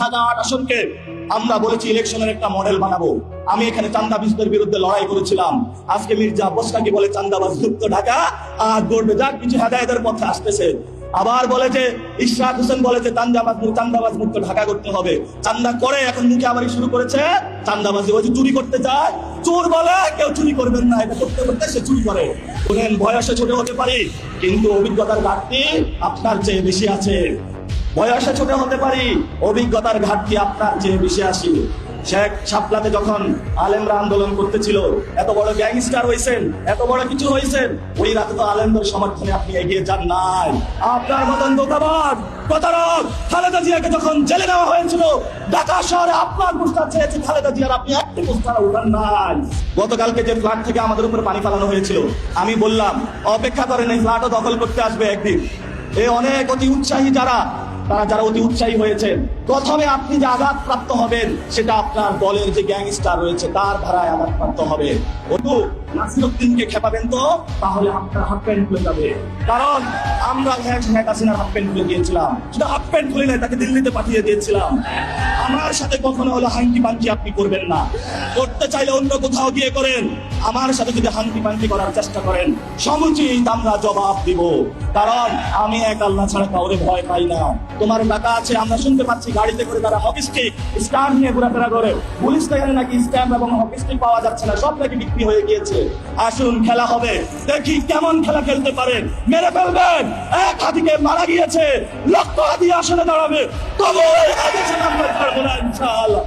ঢাকা আসনকে আমরা বলেছি ইলেকশনের একটা মডেল বানাবো। আমি এখানে চাঁদাবাজদের বিরুদ্ধে লড়াই করেছিলাম। আজকে মির্জা আব্বাস নাকি বলে চাঁদাবাজ মুক্ত ঢাকা আর গড়বে, যাক কিছু হেদায়েতের পথে আসতেছে। আবার বলে যে ইশরাক হোসেন বলেছে চাঁদাবাজ মুক্ত ঢাকা করতে হবে। চাঁদা করে এখন মুখে আবার শুরু করেছে চাঁদাবাজি। ওই যে চুরি করতে যায়, চোর বলে কেউ চুরি করবেন না, এটা করতে করতে সে চুরি করে। বলেন বয়সে ছোট হতে পারি কিন্তু অভিজ্ঞতার ঘাটতি আপনার চেয়ে বেশি আছে। বয়সে ছোট হতে পারি, অভিজ্ঞতার ঘাটতি আপনার চেয়ে বেশি আসি। শেখ শাপলাতে যখন আলেমরা আন্দোলন করতেছিল, এত বড় গ্যাংস্টার হয়েছেন, এত বড় কিছু হয়েছেন, ওই রাতে তো আলেমদের সমর্থনে আপনি এগিয়ে যান নাই। আপনার মতন দোকাবাদ প্রতারক খালেদা জিয়াকে যখন জেলে নেওয়া হয়েছিল, ঢাকা শহরে আপনার পোস্টার চেয়েছে খালেদা জিয়ার, আপনি একটি পোস্টার উঠান নাই। গতকালকে যে ফ্ল্যাট থেকে আমাদের উপর পানি ফালানো হয়েছিল, আমি বললাম অপেক্ষা করেন, এই ফ্ল্যাটও দখল করতে আসবে একদিন। এই অনেক অতি উৎসাহী যারা অতি উৎসাহী হয়েছেন, প্রথমে আপনি যে আঘাতপ্রাপ্ত হবেন সেটা আপনার দলের যে গ্যাংস্টার রয়েছে তার ধারায় আঘাতপ্রাপ্ত হবে। নাসিরউদ্দিনকে খেপাবেন তো, তাহলে আপনার হাফ প্যান্ট খুলে যাবে। কারণ আমরা শেখ হাসিনার হাফ প্যান্ট খুলে দিয়েছিলাম, সেটা হাফ প্যান্ট খুলে নাই, তাকে দিল্লিতে পাঠিয়ে দিয়েছিলাম। আমার সাথে কখনো হলো হাঙ্কি পাঙ্কি আপনি করবেন না। করতে চাইলে অন্য কোথাও গিয়ে করেন, আমার সাথে যদি হাঙ্কি পাঙ্কি করার চেষ্টা করেন সমুচিত আমরা জবাব দিব। কারণ আমি এক আল্লাহ ছাড়া কাউরে ভয় পাই না। তোমার টাকা আছে, আমরা শুনতে পাচ্ছি গাড়িতে করে তারা হকি স্টিক স্ট্যাম্প নিয়ে ঘোরাফেরা করে। পুলিশ তো এখানে নাকি স্ট্যাম্প এবং হকি স্টিক পাওয়া যাচ্ছে না, সব নাকি বিক্রি হয়ে গিয়েছে। আসুন খেলা হবে, দেখি কেমন খেলা খেলতে পারেন। মেরে ফেলবেন, এক হাতিকে মারা গিয়েছে, লক্ষ হাতি আসলে দাঁড়াবে, তবু ইনশাআল্লাহ।